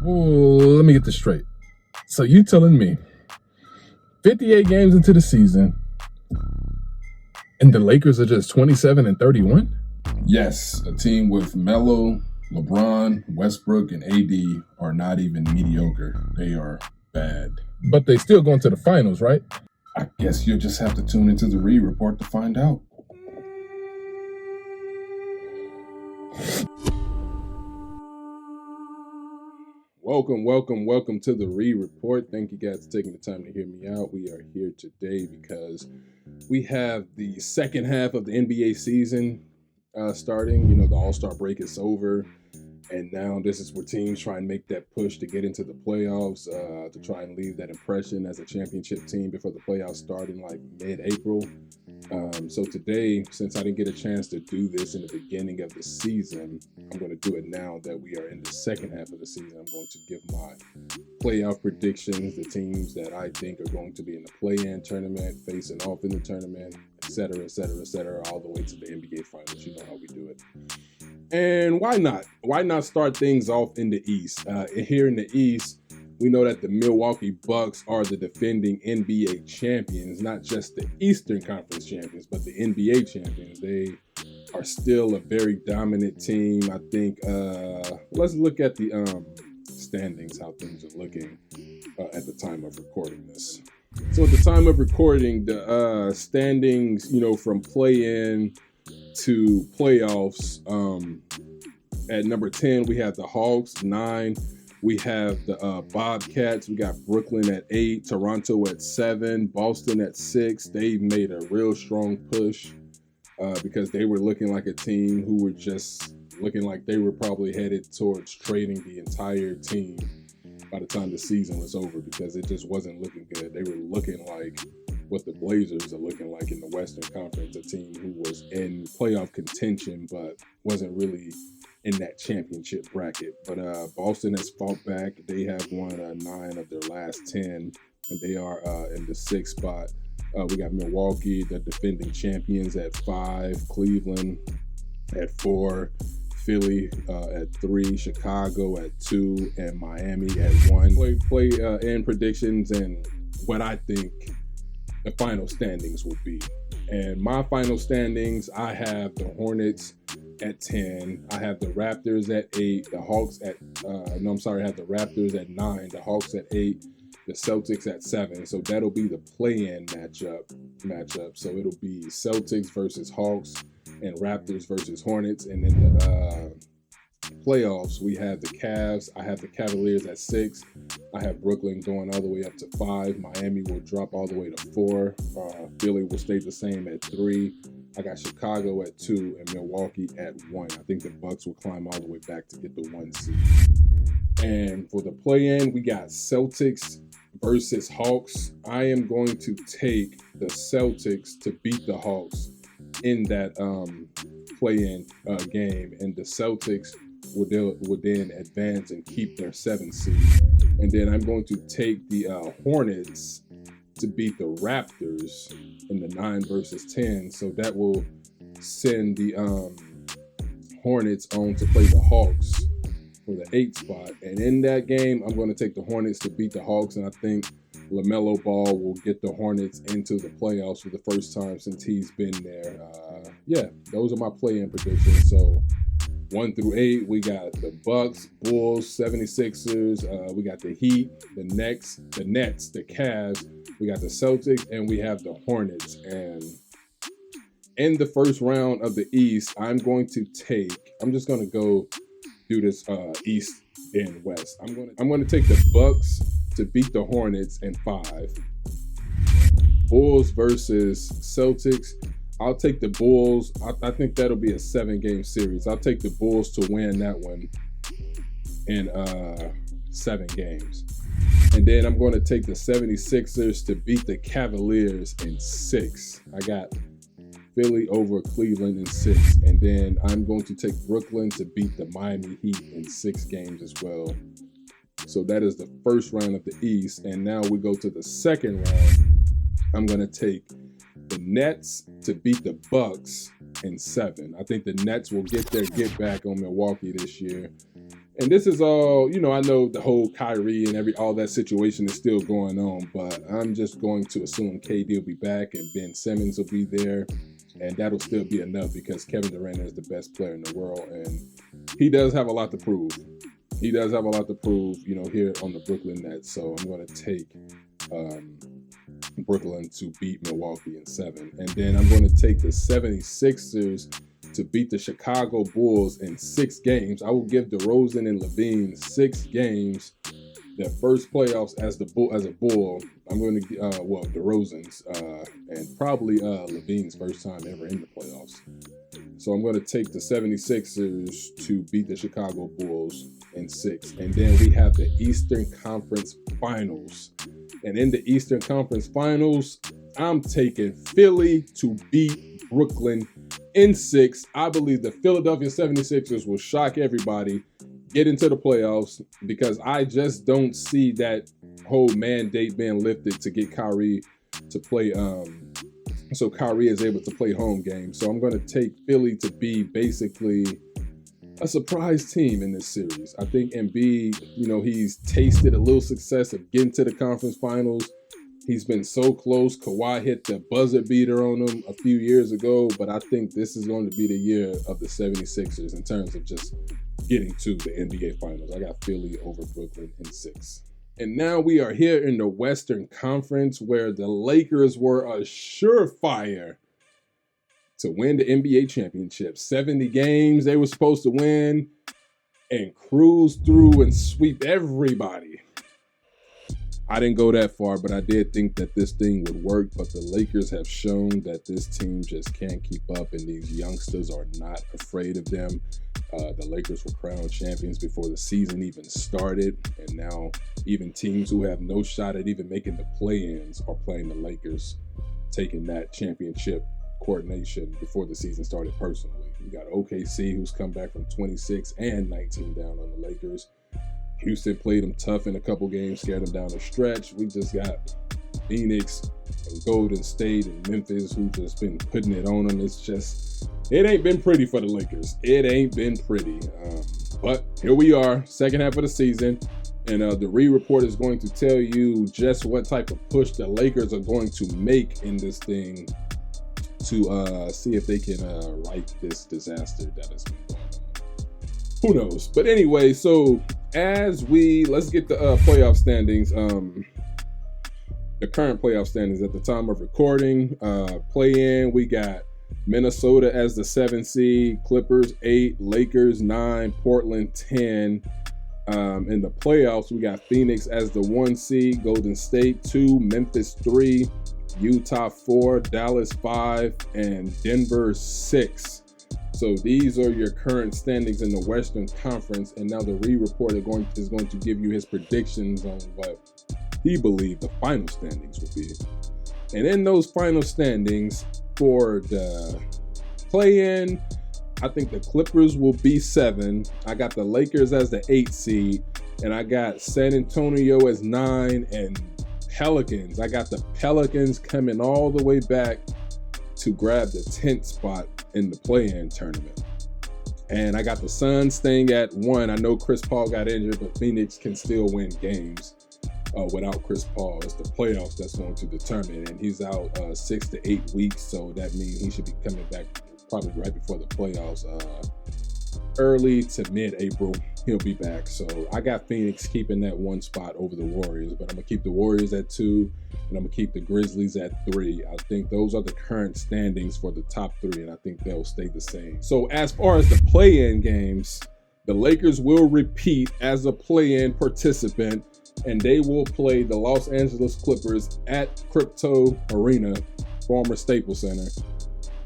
let me get this straight. So you telling me 58 games into the season and the Lakers are just 27-31? Yes, a team with Melo, LeBron, Westbrook, and AD are not even mediocre. They are bad. But they still going to the finals, right? I guess you'll just have to tune into the Reed Report to find out. Welcome to the Reed Report. Thank you guys for taking the time to hear me out. We are here today because we have the second half of the NBA season starting. You know, the All-Star break is over, and now this is where teams try and make that push to get into the playoffs, to try and leave that impression as a championship team before the playoffs start in like mid-April. So today, since I didn't get a chance to do this in the beginning of the season, I'm going to do it now that we are in the second half of the season. I'm going to give my playoff predictions, the teams that I think are going to be in the play-in tournament, facing off in the tournament, et cetera, all the way to the NBA Finals. You know how we do it. And why not? Why not start things off in the East? Here in the East, we know that the Milwaukee Bucks are the defending NBA champions, not just the Eastern Conference champions, but the NBA champions. They are still a very dominant team. I think, let's look at the standings, how things are looking at the time of recording this. So at the time of recording, the standings, you know, from play-in to playoffs, at number 10, we have the Hawks, 9. We have the Bobcats. We got Brooklyn at 8, Toronto at 7, Boston at 6. They made a real strong push because they were looking like a team who were just looking like they were probably headed towards trading the entire team by the time the season was over because it just wasn't looking good. They were looking like what the Blazers are looking like in the Western Conference, a team who was in playoff contention but wasn't really in that championship bracket. But Boston has fought back. They have won 9 of their last 10, and they are in the 6th spot. We got Milwaukee, the defending champions, at 5, Cleveland at 4, Philly at 3, Chicago at 2, and Miami at 1. Play in predictions and what I think the final standings will be. And my final standings, I have the Hornets at 10. I have the Raptors at 8. The Hawks at I have the Raptors at 9. The Hawks at 8. The Celtics at 7. So that'll be the play-in matchup. So it'll be Celtics versus Hawks and Raptors versus Hornets. And then the playoffs, we have the Cavs. I have the Cavaliers at 6. I have Brooklyn going all the way up to 5. Miami will drop all the way to 4. Philly will stay the same at 3. I got Chicago at 2 and Milwaukee at 1. I think the Bucks will climb all the way back to get the 1 seed. And for the play-in, we got Celtics versus Hawks. I am going to take the Celtics to beat the Hawks in that play-in game, and the Celtics will then advance and keep their 7th seed. And then I'm going to take the Hornets to beat the Raptors in the 9 versus 10. So that will send the Hornets on to play the Hawks for the 8th spot. And in that game, I'm going to take the Hornets to beat the Hawks. And I think LaMelo Ball will get the Hornets into the playoffs for the first time since he's been there. Those are my play-in predictions. So 1 through 8, we got the Bucks, Bulls, 76ers. We got the Heat, the Nets, the Cavs. We got the Celtics, and we have the Hornets. And in the first round of the East, I'm just going to go do this East and West. I'm going to take the Bucks to beat the Hornets in 5. Bulls versus Celtics. I'll take the Bulls. I think that'll be a 7-game series. I'll take the Bulls to win that one in 7 games. And then I'm going to take the 76ers to beat the Cavaliers in 6. I got Philly over Cleveland in 6. And then I'm going to take Brooklyn to beat the Miami Heat in 6 games as well. So that is the first round of the East. And now we go to the second round. I'm going to take the Nets to beat the Bucks in 7. I think the Nets will get their get back on Milwaukee this year. And this is all, I know the whole Kyrie and all that situation is still going on, but I'm just going to assume KD will be back and Ben Simmons will be there. And that'll still be enough because Kevin Durant is the best player in the world. And he does have a lot to prove. Here on the Brooklyn Nets. So I'm going to take Brooklyn to beat Milwaukee in 7. And then I'm going to take the 76ers to beat the Chicago Bulls in 6 games. I will give DeRozan and Levine 6 games. Their first playoffs as a Bull. I'm going to DeRozan's and probably Levine's first time ever in the playoffs. So I'm going to take the 76ers to beat the Chicago Bulls in 6. And then we have the Eastern Conference Finals. And in the Eastern Conference Finals, I'm taking Philly to beat Brooklyn in 6. I believe the Philadelphia 76ers will shock everybody, get into the playoffs, because I just don't see that whole mandate being lifted to get Kyrie to play, so Kyrie is able to play home games. So I'm going to take Philly to be basically a surprise team in this series. I think Embiid, he's tasted a little success of getting to the conference finals. He's been so close. Kawhi hit the buzzer beater on him a few years ago, but I think this is going to be the year of the 76ers in terms of just getting to the NBA Finals. I got Philly over Brooklyn in 6. And now we are here in the Western Conference where the Lakers were a surefire to win the NBA championship. 70 games they were supposed to win and cruise through and sweep everybody. I didn't go that far, but I did think that this thing would work. But the Lakers have shown that this team just can't keep up, and these youngsters are not afraid of them. The Lakers were crowned champions before the season even started, and now even teams who have no shot at even making the play-ins are playing the Lakers, taking that championship coordination before the season started personally. You got OKC, who's come back from 26 and 19 down on the Lakers. Houston played them tough in a couple games, scared them down the stretch. We just got Phoenix and Golden State and Memphis who just been putting it on them. It ain't been pretty for the Lakers. It ain't been pretty. But here we are, second half of the season. And the Reed Report is going to tell you just what type of push the Lakers are going to make in this thing to see if they can right this disaster that has been going on. Who knows? But anyway, so let's get the playoff standings. The current playoff standings at the time of recording. Play-in, we got Minnesota as the 7 seed, Clippers 8, Lakers 9, Portland 10. In the playoffs, we got Phoenix as the 1 seed, Golden State 2, Memphis 3, Utah 4, Dallas 5, and Denver 6. So these are your current standings in the Western Conference. And now the Reed Report is going to give you his predictions on what he believed the final standings will be. And in those final standings for the play-in, I think the Clippers will be 7. I got the Lakers as the 8 seed. And I got San Antonio as 9 and Pelicans. I got the Pelicans coming all the way back to grab the 10th spot in the play-in tournament. And I got the Suns staying at 1. I know Chris Paul got injured, but Phoenix can still win games without Chris Paul. It's the playoffs that's going to determine. And he's out 6 to 8 weeks, so that means he should be coming back probably right before the playoffs. Early to mid-April, he'll be back. So I got Phoenix keeping that 1 spot over the Warriors, but I'm going to keep the Warriors at 2, and I'm going to keep the Grizzlies at 3. I think those are the current standings for the top 3, and I think they'll stay the same. So as far as the play-in games, the Lakers will repeat as a play-in participant, and they will play the Los Angeles Clippers at Crypto Arena, former Staples Center.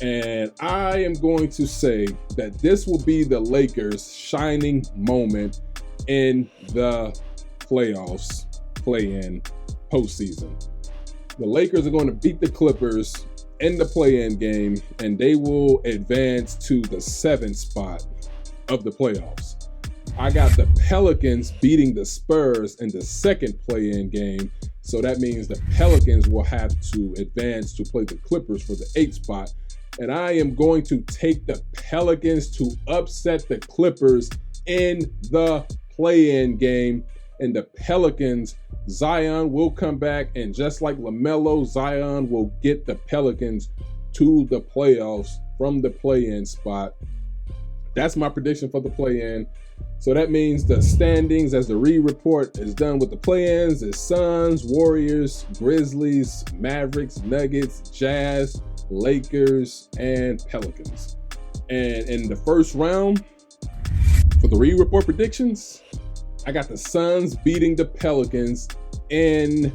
And I am going to say that this will be the Lakers' shining moment in the playoffs, play-in, postseason. The Lakers are going to beat the Clippers in the play-in game, and they will advance to the 7th spot of the playoffs. I got the Pelicans beating the Spurs in the 2nd play-in game, so that means the Pelicans will have to advance to play the Clippers for the 8th spot. And I am going to take the Pelicans to upset the Clippers in the play-in game. And the Pelicans, Zion will come back, and just like LaMelo, Zion will get the Pelicans to the playoffs from the play-in spot. That's my prediction for the play-in. So that means the standings, as the Reed Report is done with the play-ins, is Suns, Warriors, Grizzlies, Mavericks, Nuggets, Jazz, Lakers, and Pelicans. And in the first round, for the Reed Report predictions, I got the Suns beating the Pelicans in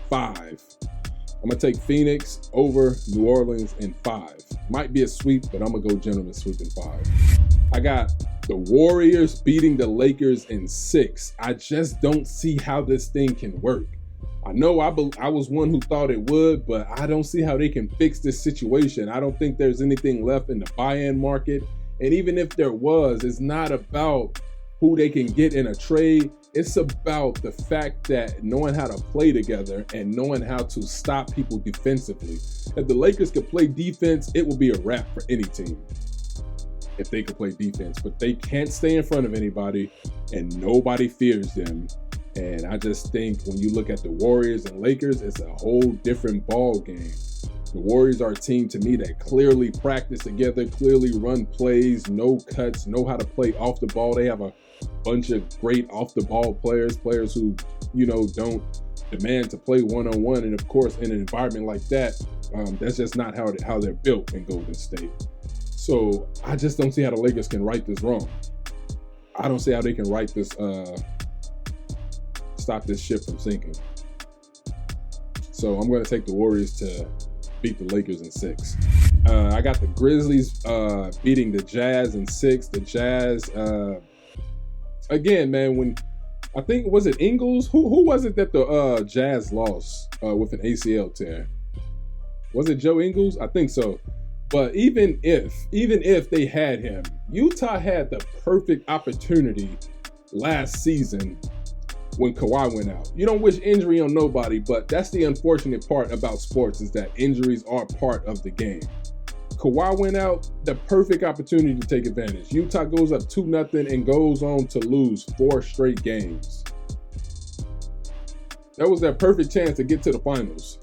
5. I'm going to take Phoenix over New Orleans in 5. Might be a sweep, but I'm going to go gentleman sweep in 5. I got the Warriors beating the Lakers in 6. I just don't see how this thing can work. I know I was one who thought it would, but I don't see how they can fix this situation. I don't think there's anything left in the buy-in market. And even if there was, it's not about who they can get in a trade. It's about the fact that knowing how to play together and knowing how to stop people defensively. If the Lakers could play defense, it would be a wrap for any team if they could play defense. But they can't stay in front of anybody, and nobody fears them. And I just think when you look at the Warriors and Lakers, it's a whole different ball game. The Warriors are a team to me that clearly practice together, clearly run plays, no cuts, know how to play off the ball. They have a bunch of great off-the-ball players who, don't demand to play one-on-one. And of course, in an environment like that, that's just not how they're built in Golden State. So I just don't see how the Lakers can right this wrong. I don't see how they can right this, stop this ship from sinking. So I'm going to take the Warriors to beat the Lakers in 6. I got the Grizzlies beating the Jazz in 6. The Jazz, again, man, when I think, was it Ingles? Who was it that the Jazz lost with an ACL tear? Was it Joe Ingles? I think so. But even if they had him, Utah had the perfect opportunity last season when Kawhi went out. You don't wish injury on nobody, but that's the unfortunate part about sports, is that injuries are part of the game. Kawhi went out, the perfect opportunity to take advantage. Utah goes up 2-0 and goes on to lose 4 straight games. That was their perfect chance to get to the finals.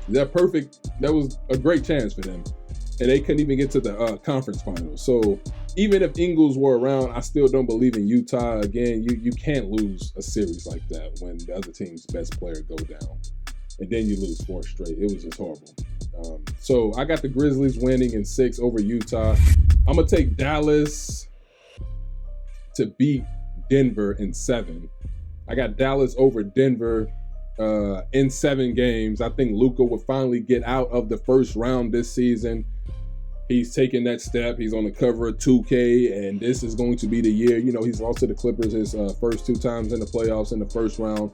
That was a great chance for them. And they couldn't even get to the conference finals. So even if Ingles were around, I still don't believe in Utah. Again, you can't lose a series like that when the other team's best player go down. And then you lose 4 straight. It was just horrible. So I got the Grizzlies winning in 6 over Utah. I'm going to take Dallas to beat Denver in 7. I got Dallas over Denver in 7 games. I think Luka will finally get out of the first round this season. He's taking that step. He's on the cover of 2K, and this is going to be the year. He's lost to the Clippers his first 2 times in the playoffs in the first round.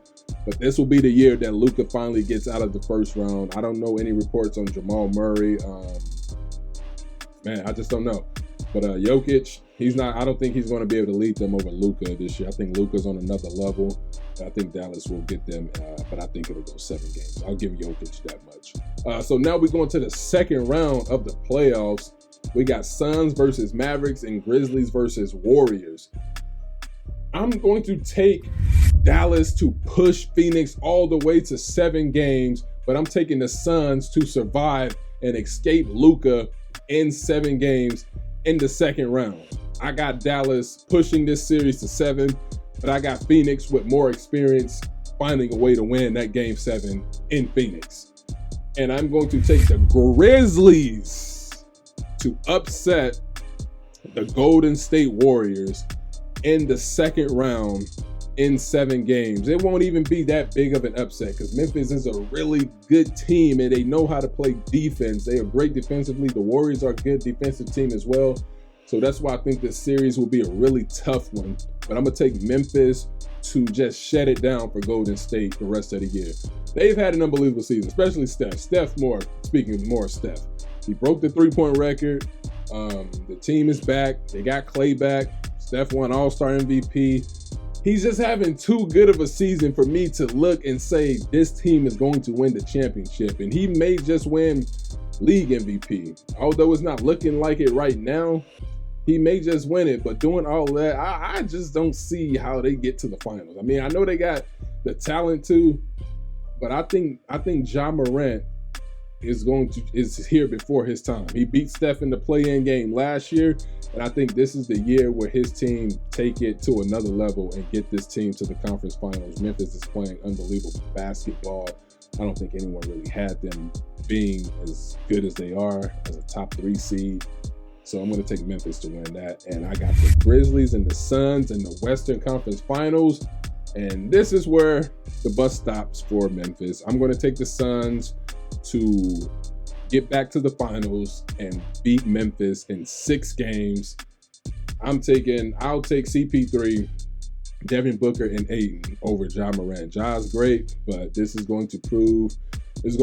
But this will be the year that Luka finally gets out of the first round. I don't know any reports on Jamal Murray. I just don't know. But Jokic, I don't think he's going to be able to lead them over Luka this year. I think Luka's on another level. I think Dallas will get them, but I think it'll go 7 games. I'll give Jokic that much. So now we're going to the second round of the playoffs. We got Suns versus Mavericks and Grizzlies versus Warriors. I'm going to take Dallas to push Phoenix all the way to 7 games, but I'm taking the Suns to survive and escape Luka in 7 games in the second round. I got Dallas pushing this series to 7, but I got Phoenix with more experience finding a way to win that game 7 in Phoenix. And I'm going to take the Grizzlies to upset the Golden State Warriors in the second round in 7 games. It won't even be that big of an upset because Memphis is a really good team and they know how to play defense. They are great defensively. The Warriors are a good defensive team as well. So that's why I think this series will be a really tough one. But I'm going to take Memphis to just shut it down for Golden State the rest of the year. They've had an unbelievable season, especially Steph. Speaking more of Steph. He broke the 3-point record. The team is back. They got Clay back. Steph won All-Star MVP. He's just having too good of a season for me to look and say this team is going to win the championship. And he may just win league MVP. Although it's not looking like it right now, He may just win it, but doing all that, I just don't see how they get to the finals. I mean, I know they got the talent to, but I think Ja Morant is here before his time. He beat Steph in the play-in game last year, and I think this is the year where his team take it to another level and get this team to the conference finals. Memphis is playing unbelievable basketball. I don't think anyone really had them being as good as they are as a top 3 seed. So I'm going to take Memphis to win that. And I got the Grizzlies and the Suns in the Western Conference Finals. And this is where the bus stops for Memphis. I'm going to take the Suns to get back to the finals and beat Memphis in 6 games. I'll take CP3, Devin Booker, and Ayton over Ja Morant. Ja's great, but this is going to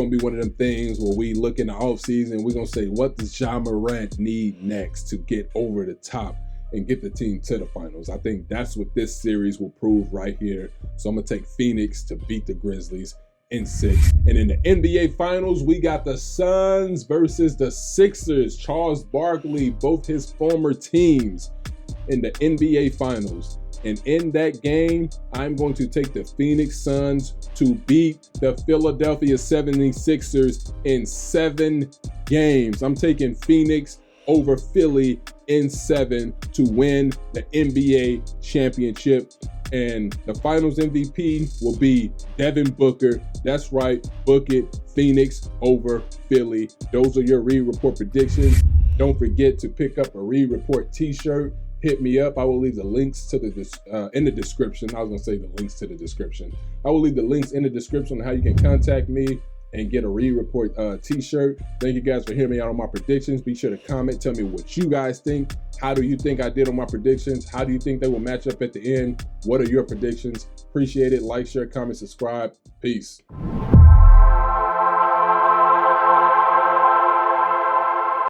be one of them things where we look in the offseason, we're going to say, what does Ja Morant need next to get over the top and get the team to the finals? I think that's what this series will prove right here. So I'm going to take Phoenix to beat the Grizzlies in 6. And in the NBA Finals, we got the Suns versus the Sixers. Charles Barkley, both his former teams in the NBA Finals. And in that game, I'm going to take the Phoenix Suns to beat the Philadelphia 76ers in 7 games. I'm taking Phoenix over Philly in 7 to win the NBA championship. And the finals MVP will be Devin Booker. That's right, book it. Phoenix over Philly. Those are your Reed Report predictions. Don't forget to pick up a Reed Report t-shirt. Hit me up. I will leave the links to in the description. I was going to say the links to the description. I will leave the links in the description on how you can contact me and get a Reed Report t-shirt. Thank you guys for hearing me out on my predictions. Be sure to comment. Tell me what you guys think. How do you think I did on my predictions? How do you think they will match up at the end? What are your predictions? Appreciate it. Like, share, comment, subscribe. Peace.